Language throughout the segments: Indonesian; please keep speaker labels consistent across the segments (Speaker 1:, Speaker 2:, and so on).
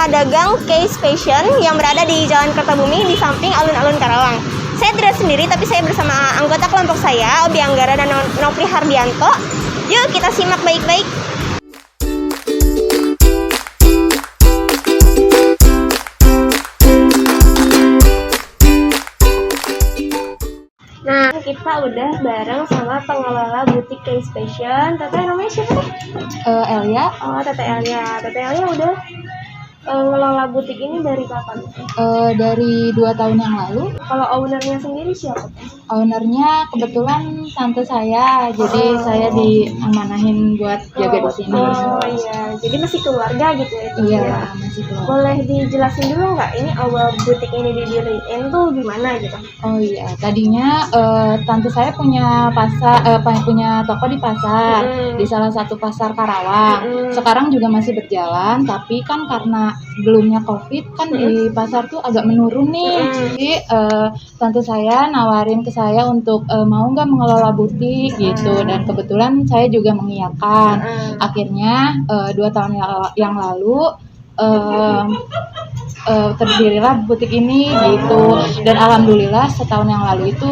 Speaker 1: usaha dagang Case Fashion yang berada di Jalan Kertabumi di samping alun-alun Karawang. Saya tidak sendiri, tapi saya bersama anggota kelompok saya, Obi Anggara dan Nopri Hardianto. Yuk kita simak baik-baik. Nah, kita udah bareng sama pengelola butik Case Fashion. Teteh namanya siapa nih?
Speaker 2: Elia.
Speaker 1: Oh, Teteh Elia. Teteh Elia udah ngelola butik ini dari kapan?
Speaker 2: Dari 2 tahun yang lalu.
Speaker 1: Kalau ownernya sendiri siapa?
Speaker 2: Ownernya kebetulan tante saya, jadi saya diamanahin buat jaga di sini.
Speaker 1: Oh iya, jadi masih keluarga gitu ya?
Speaker 2: Iya, masih keluarga.
Speaker 1: Boleh dijelasin dulu nggak ini awal butik ini didiriin tuh gimana gitu?
Speaker 2: Oh iya, tadinya tante saya punya punya toko di pasar, di salah satu pasar Karawang. Sekarang juga masih berjalan, tapi kan karena sebelumnya COVID kan di pasar tuh agak menurun nih. Jadi tante saya nawarin ke saya untuk mau nggak mengelola butik gitu, dan kebetulan saya juga mengiyakan. Akhirnya 2 tahun yang lalu terdirilah butik ini gitu, dan alhamdulillah setahun yang lalu itu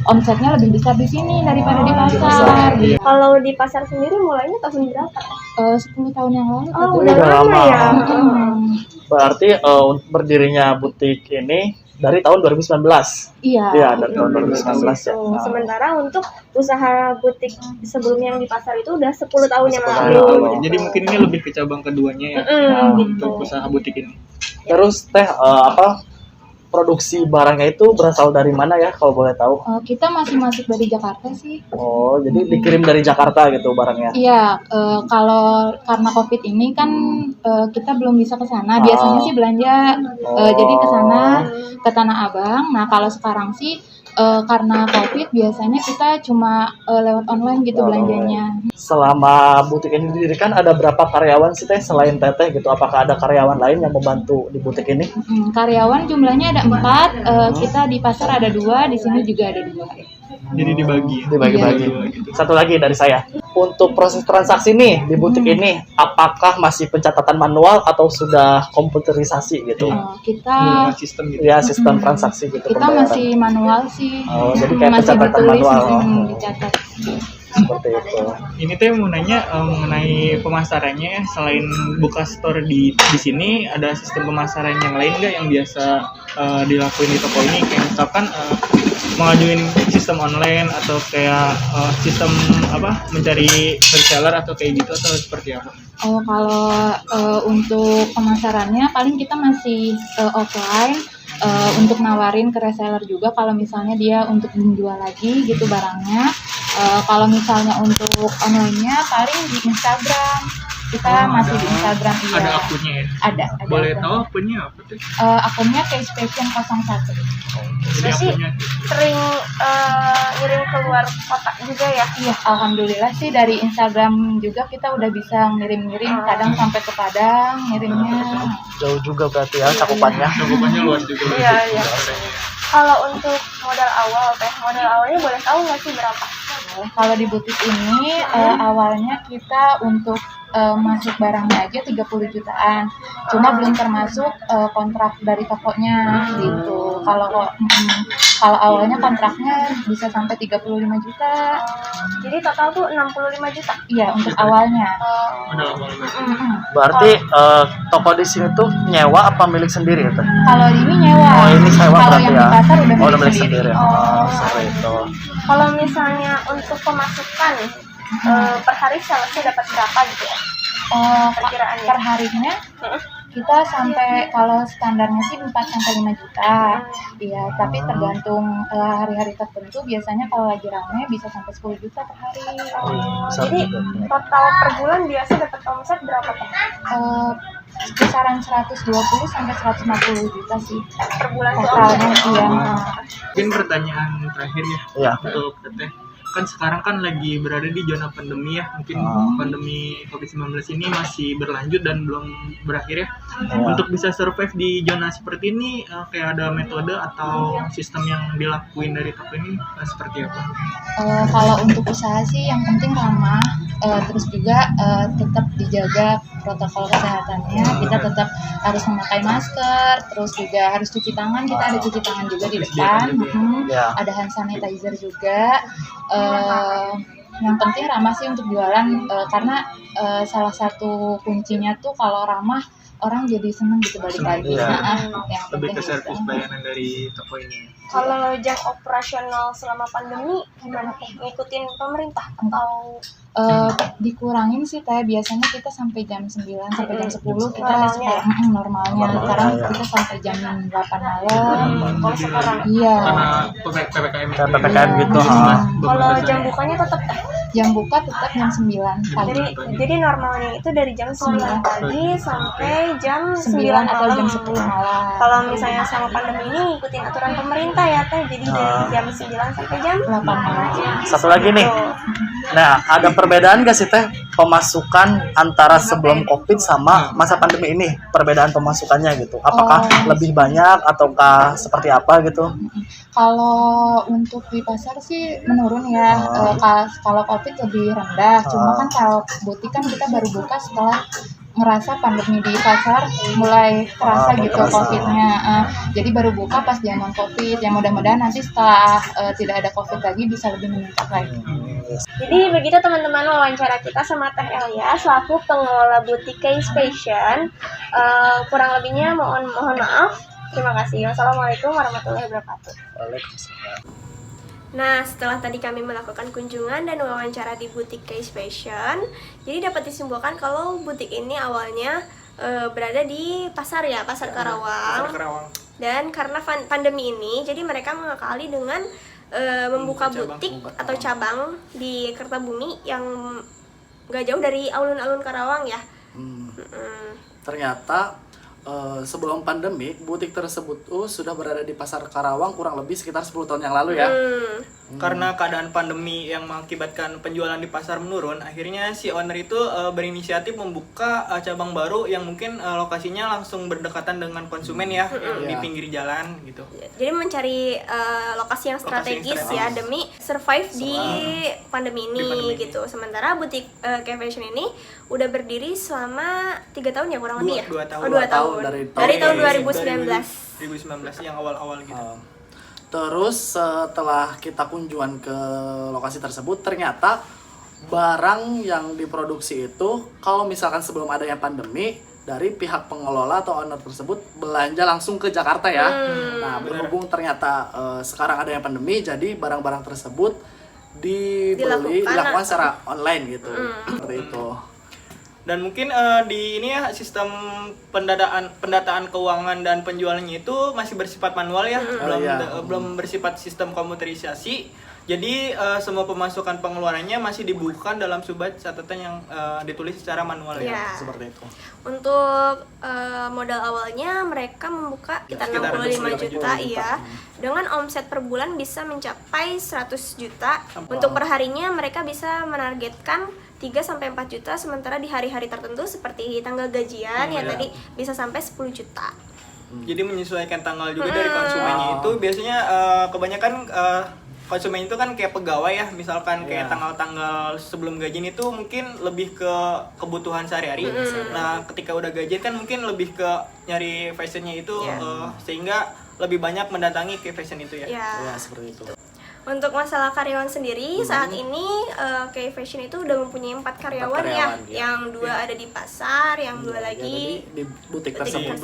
Speaker 2: omsetnya lebih besar di sini daripada di pasar. Gitu.
Speaker 1: Kalau di pasar sendiri mulainya tahun berapa?
Speaker 2: 10 tahun yang lalu.
Speaker 1: Oh, udah lama ya.
Speaker 3: Berarti berdirinya butik ini dari tahun 2019.
Speaker 2: Iya.
Speaker 3: Iya, dari tahun 2019 ya.
Speaker 1: Sementara untuk usaha butik sebelumnya yang di pasar itu udah 10 tahun yang
Speaker 3: 10
Speaker 1: lalu.
Speaker 3: tahun.
Speaker 4: Jadi mungkin ini lebih ke cabang keduanya ya, untuk usaha butik ini.
Speaker 3: Terus produksi barangnya itu berasal dari mana ya kalau boleh tahu?
Speaker 2: Kita masih masuk dari Jakarta sih.
Speaker 3: Oh, jadi dikirim dari Jakarta gitu barangnya?
Speaker 2: Iya, kalau karena COVID ini kan kita belum bisa ke sana. Biasanya sih belanja, jadi ke sana, ke Tanah Abang. Nah, kalau sekarang sih karena COVID biasanya kita cuma lewat online gitu belanjanya.
Speaker 3: Selama butik ini didirikan ada berapa karyawan sih Teh selain Teteh gitu? Apakah ada karyawan lain yang membantu di butik ini?
Speaker 2: Karyawan jumlahnya ada 4, kita di pasar ada 2, di sini juga ada 2.
Speaker 4: Jadi dibagi.
Speaker 3: Dibagi-bagi.
Speaker 4: Gitu.
Speaker 3: Satu lagi dari saya. Untuk proses transaksi nih di butik ini, apakah masih pencatatan manual atau sudah komputerisasi gitu?
Speaker 2: Kita
Speaker 4: Sistem gitu.
Speaker 3: Ya, sistem transaksi gitu.
Speaker 2: kita
Speaker 3: pembayaran.
Speaker 2: masih manual sih.
Speaker 3: Oh, jadi kayak
Speaker 2: masih
Speaker 3: pencatatan
Speaker 2: ditulis,
Speaker 3: manual.
Speaker 2: dicatat.
Speaker 3: Seperti itu.
Speaker 4: Ini tuh mau nanya mengenai pemasarannya ya. Selain buka store di sini, ada sistem pemasaran yang lain nggak yang biasa dilakuin di toko ini? Kayak misalkan mengajuin sistem online atau kayak sistem mencari reseller atau kayak gitu, atau seperti apa?
Speaker 2: Oh, kalau untuk pemasarannya paling kita masih offline, untuk nawarin ke reseller juga kalau misalnya dia untuk menjual lagi gitu barangnya. Kalau misalnya untuk online-nya paling di Instagram. Kita masih di Instagram, iya.
Speaker 4: Ada akunnya ya?
Speaker 2: Ada
Speaker 4: Boleh
Speaker 2: akun.
Speaker 4: tahu akunnya apa tuh?
Speaker 2: Akunnya Case Fashion 01.
Speaker 4: Jadi
Speaker 1: Sih
Speaker 4: akunnya
Speaker 1: sering ngirim keluar kota juga ya?
Speaker 2: Iya, alhamdulillah sih dari Instagram juga kita udah bisa ngirim-ngirim, kadang sampai ke Padang ngirimnya.
Speaker 3: Jauh juga berarti ya cakupannya.
Speaker 4: cakupannya luas juga.
Speaker 1: Iya. Kalau untuk modal awalnya boleh tahu nggak sih berapa?
Speaker 2: Kalau di butik ini awalnya kita untuk masuk barangnya aja 30 jutaan. Cuma belum termasuk kontrak dari tokonya gitu. Kalau awalnya kontraknya bisa sampai 35 juta.
Speaker 1: Jadi total tuh 65 juta.
Speaker 2: Iya, untuk awalnya.
Speaker 4: Modal awalnya.
Speaker 3: Berarti toko di sini tuh nyewa apa milik sendiri gitu?
Speaker 2: Kalau ini nyewa.
Speaker 3: Oh, ini sewa
Speaker 2: Kalau
Speaker 3: berarti
Speaker 2: yang
Speaker 3: ya?
Speaker 2: di pasar udah
Speaker 3: Oh, udah
Speaker 2: milik
Speaker 3: milik sendiri.
Speaker 2: sendiri.
Speaker 3: Oh, seperti itu.
Speaker 1: Kalau misalnya untuk pemasukan per hari salesnya dapat berapa gitu ya? Perkiraannya.
Speaker 2: Per harinya kita sampai, kalau standarnya sih 4 sampai 5 juta. Iya, tapi tergantung hari-hari tertentu, biasanya kalau lagi rame bisa sampai 10 juta per hari.
Speaker 1: Jadi total per bulan biasa dapat omset berapa Pak?
Speaker 2: Kisaran 120 sampai 150 juta sih
Speaker 1: Per bulan tuh
Speaker 2: totalnya.
Speaker 1: omset.
Speaker 2: Iya.
Speaker 4: Mungkin pertanyaan terakhir ya
Speaker 3: Iya.
Speaker 4: untuk Teteh. kan sekarang kan lagi berada di zona pandemi ya, mungkin pandemi COVID-19 ini masih berlanjut dan belum berakhir ya. Untuk bisa survive di zona seperti ini, kayak ada metode atau sistem yang dilakuin dari toko ini seperti apa?
Speaker 2: Kalau untuk usaha sih yang penting ramah, terus juga tetap dijaga protokol kesehatannya. Kita tetap harus memakai masker, terus juga harus cuci tangan. Kita ada cuci tangan juga di depan, ada hand sanitizer juga. Yang penting ramah sih untuk jualan, karena salah satu kuncinya tuh kalau ramah orang jadi seneng gitu balik lagi. Yang
Speaker 4: Lebih ke
Speaker 2: penting
Speaker 4: servis
Speaker 2: gitu.
Speaker 4: bayanan dari toko ini.
Speaker 1: Kalau jam operasional selama pandemi gimana teh? Ngikutin pemerintah atau
Speaker 2: Dikurangin sih teh, biasanya kita sampai jam 9 sampai jam 10 kita
Speaker 1: Normalnya ya?
Speaker 2: normalnya. Sekarang kita sampai jam 8 malam.
Speaker 1: kalau sekarang?
Speaker 2: Iya.
Speaker 4: Karena PPKM
Speaker 3: PPKM gitu.
Speaker 1: Kalau jam bukanya tetap
Speaker 2: Jam buka tetap jam 9 pagi.
Speaker 1: jadi normalnya itu dari jam 9 pagi sampai jam 9
Speaker 2: 9 atau
Speaker 1: malam.
Speaker 2: jam 10 malam.
Speaker 1: Kalau misalnya sama pandemi ini ngikutin aturan pemerintah ya teh, jadi dari jam 9 sampai jam
Speaker 2: 8 malam.
Speaker 3: Satu lagi nih. Nah, ada perbedaan gak sih teh pemasukan antara sebelum COVID sama masa pandemi ini? Perbedaan pemasukannya gitu. Apakah lebih banyak ataukah seperti apa gitu?
Speaker 2: Kalau untuk di pasar sih menurun ya. Kalau COVID lebih rendah. Cuma kan kalau butik kan kita baru buka setelah ngerasa pandemi di pasar mulai terasa gitu COVID-nya. Jadi baru buka pas zaman COVID. Yang mudah-mudahan nanti setelah tidak ada COVID lagi bisa lebih meningkat lagi.
Speaker 1: Jadi begitu teman-teman wawancara kita sama Teh Elia selaku pengelola butik Case Fashion. Kurang lebihnya mohon maaf. Terima kasih. Wassalamualaikum warahmatullahi wabarakatuh.
Speaker 3: Waalaikumsalam.
Speaker 1: Nah, setelah tadi kami melakukan kunjungan dan wawancara di butik Case Fashion, jadi dapat disimpulkan kalau butik ini awalnya berada di pasar ya, Pasar Karawang. Dan karena pandemi ini, jadi mereka mengakali dengan membuka butik atau cabang di Kertabumi yang gak jauh dari alun-alun Karawang ya.
Speaker 3: Ternyata sebelum pandemi butik tersebut sudah berada di Pasar Karawang kurang lebih sekitar 10 tahun yang lalu ya.
Speaker 4: Karena keadaan pandemi yang mengakibatkan penjualan di pasar menurun, akhirnya si owner itu berinisiatif membuka cabang baru yang mungkin lokasinya langsung berdekatan dengan konsumen ya, yang di pinggir jalan gitu.
Speaker 1: Jadi mencari lokasi yang strategis ya demi survive di pandemi ini gitu. Sementara butik Case Fashion ini udah berdiri selama 3 tahun ya kurang lebih ya?
Speaker 4: 2 tahun.
Speaker 1: 2 tahun. Dari tahun 2019.
Speaker 4: 2019 yang awal-awal gitu.
Speaker 3: Terus setelah kita kunjungan ke lokasi tersebut, ternyata barang yang diproduksi itu kalau misalkan sebelum adanya pandemi dari pihak pengelola atau owner tersebut belanja langsung ke Jakarta ya. Nah, berhubung ternyata sekarang ada yang pandemi, jadi barang-barang tersebut dilakukan secara online gitu. Seperti itu.
Speaker 4: Dan mungkin di ini ya sistem pendataan keuangan dan penjualannya itu masih bersifat manual ya, belum bersifat sistem komputerisasi. Jadi semua pemasukan pengeluarannya masih dibukukan dalam surat catatan yang ditulis secara manual ya. Seperti itu.
Speaker 1: Untuk modal awalnya mereka membuka kita 65 juta ya. Dengan omset per bulan bisa mencapai 100 juta. Untuk perharinya mereka bisa menargetkan 3-4 juta, sementara di hari-hari tertentu seperti tanggal gajian ya tadi bisa sampai 10 juta.
Speaker 4: Jadi menyesuaikan tanggal juga dari konsumennya itu. Biasanya kebanyakan konsumen itu kan kayak pegawai ya, misalkan kayak tanggal-tanggal sebelum gajian itu mungkin lebih ke kebutuhan sehari-hari. Nah, ketika udah gajian kan mungkin lebih ke nyari fashionnya itu, sehingga lebih banyak mendatangi ke fashion itu ya.
Speaker 3: Ya, seperti itu.
Speaker 1: Untuk masalah karyawan sendiri, saat ini Case Fashion itu udah mempunyai 4 karyawan ya. Yang 2 ada di pasar, yang 2 lagi
Speaker 3: di butik tersebut.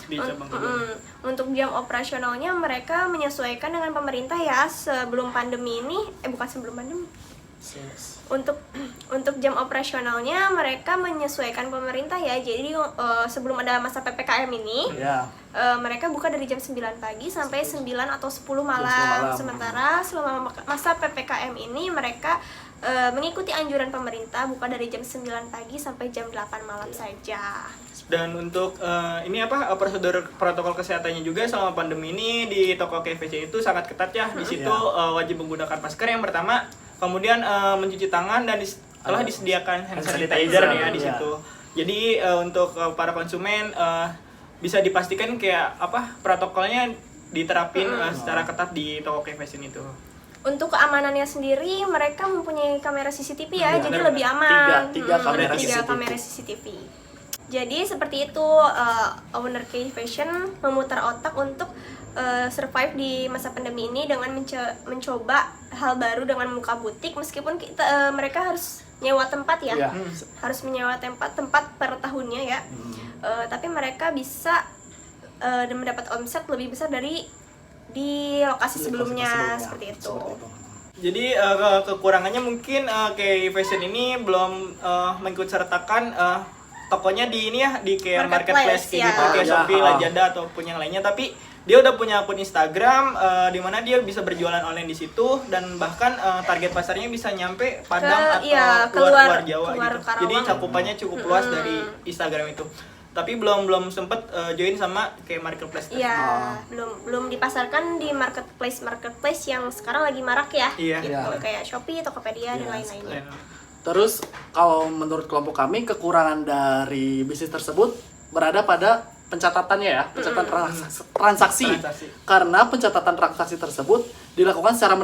Speaker 4: Di cabang
Speaker 1: Untuk jam operasionalnya mereka menyesuaikan dengan pemerintah ya. Sebelum pandemi ini, bukan sebelum pandemi. Untuk jam operasionalnya mereka menyesuaikan pemerintah ya. Jadi sebelum ada masa PPKM ini, mereka buka dari jam 9 pagi sampai 9 atau 10 malam. Sementara selama masa PPKM ini mereka mengikuti anjuran pemerintah buka dari jam 9 pagi sampai jam 8 malam saja.
Speaker 5: Dan untuk ini prosedur protokol kesehatannya juga selama pandemi ini di toko KFC itu sangat ketat ya. Di situ wajib menggunakan masker yang pertama, kemudian mencuci tangan dan telah disediakan hand sanitizer ya di situ. Jadi untuk para konsumen bisa dipastikan kayak protokolnya diterapin secara ketat di toko KFC itu.
Speaker 1: Untuk keamanannya sendiri mereka mempunyai kamera CCTV ya, jadi lebih aman.
Speaker 3: Tiga
Speaker 1: kamera CCTV. Jadi seperti itu owner K Fashion memutar otak untuk survive di masa pandemi ini dengan mencoba hal baru dengan muka butik, meskipun mereka harus nyewa tempat ya, harus menyewa tempat per tahunnya ya. Tapi mereka bisa mendapat omset lebih besar dari di lokasi sebelumnya, seperti itu.
Speaker 5: Jadi kekurangannya mungkin K Fashion ini belum mengikut sertakan tokonya di ini ya, di kayak marketplace kayak gitu, kayak Shopee, Lazada ataupun yang lainnya. Tapi dia udah punya akun Instagram di mana dia bisa berjualan online di situ, dan bahkan target pasarnya bisa nyampe Padang atau luar Jawa gitu.
Speaker 1: Karawang.
Speaker 5: Jadi cakupannya cukup luas dari Instagram itu. Tapi belum sempet join sama kayak marketplace.
Speaker 1: Iya, belum dipasarkan di marketplace yang sekarang lagi marak ya.
Speaker 5: Iya.
Speaker 1: Gitu. Kayak Shopee, Tokopedia dan lain-lainnya.
Speaker 3: Terus kalau menurut kelompok kami kekurangan dari bisnis tersebut berada pada pencatatannya ya, pencatatan transaksi. Karena pencatatan transaksi tersebut dilakukan secara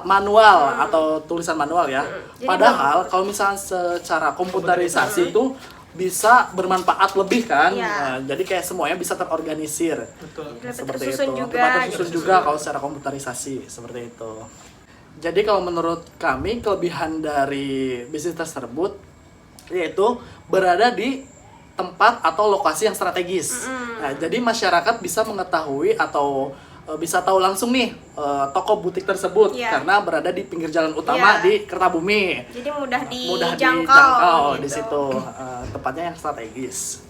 Speaker 3: manual atau tulisan manual ya. Padahal kalau misalnya secara komputerisasi itu bisa bermanfaat lebih kan. Nah, jadi kayak semuanya bisa terorganisir.
Speaker 5: Betul.
Speaker 3: Seperti
Speaker 1: tersusun
Speaker 3: itu.
Speaker 1: juga.
Speaker 3: Tersusun juga kalau secara komputerisasi seperti itu. Jadi kalau menurut kami kelebihan dari bisnis tersebut yaitu berada di tempat atau lokasi yang strategis. Nah, jadi masyarakat bisa mengetahui atau bisa tahu langsung nih toko butik tersebut karena berada di pinggir jalan utama di Kertabumi.
Speaker 1: Jadi mudah
Speaker 3: dijangkau
Speaker 1: gitu.
Speaker 3: di situ, tempatnya yang strategis.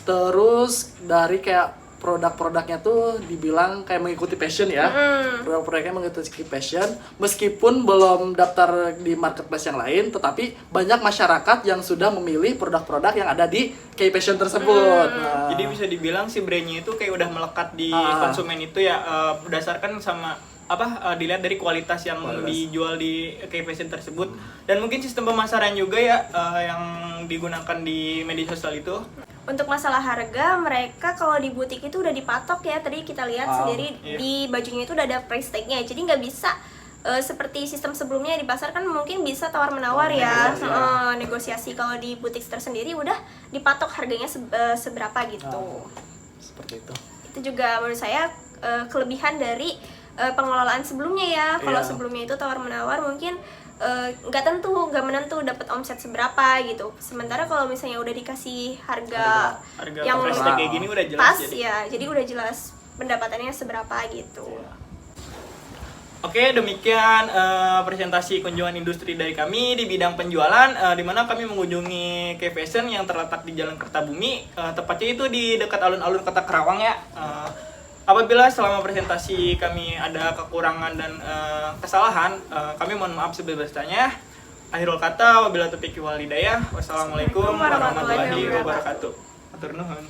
Speaker 3: Terus dari kayak produk-produknya tuh dibilang kayak mengikuti passion ya. Produk-produknya mengikuti passion meskipun belum daftar di marketplace yang lain, tetapi banyak masyarakat yang sudah memilih produk-produk yang ada di K-Passion tersebut.
Speaker 5: Jadi bisa dibilang si brandnya itu kayak udah melekat di konsumen itu ya, berdasarkan sama dilihat dari kualitas yang dijual di K-Fashion tersebut. Dan mungkin sistem pemasaran juga ya yang digunakan di media sosial itu.
Speaker 1: Untuk masalah harga, mereka kalau di butik itu udah dipatok ya. Tadi kita lihat sendiri di bajunya itu udah ada price tag-nya. Jadi nggak bisa seperti sistem sebelumnya di pasar kan mungkin bisa tawar-menawar ya. Negosiasi. Kalau di butik tersendiri udah dipatok harganya seberapa gitu.
Speaker 3: Seperti itu.
Speaker 1: Itu juga menurut saya kelebihan dari pengelolaan sebelumnya ya. Kalau sebelumnya itu tawar-menawar mungkin nggak menentu dapat omset seberapa gitu. Sementara kalau misalnya udah dikasih harga yang
Speaker 5: kayak gini udah jelas
Speaker 1: pas jadi udah jelas pendapatannya seberapa gitu.
Speaker 5: Oke, demikian presentasi kunjungan industri dari kami di bidang penjualan, di mana kami mengunjungi K-Fashion yang terletak di Jalan Kertabumi, tepatnya itu di dekat alun-alun Kota Karawang ya. Apabila selama presentasi kami ada kekurangan dan kesalahan, kami mohon maaf sebesar-besarnya. Akhirul kata, wabillahi taufiq wal hidayah. Wassalamualaikum warahmatullahi wabarakatuh. Matur nuhun.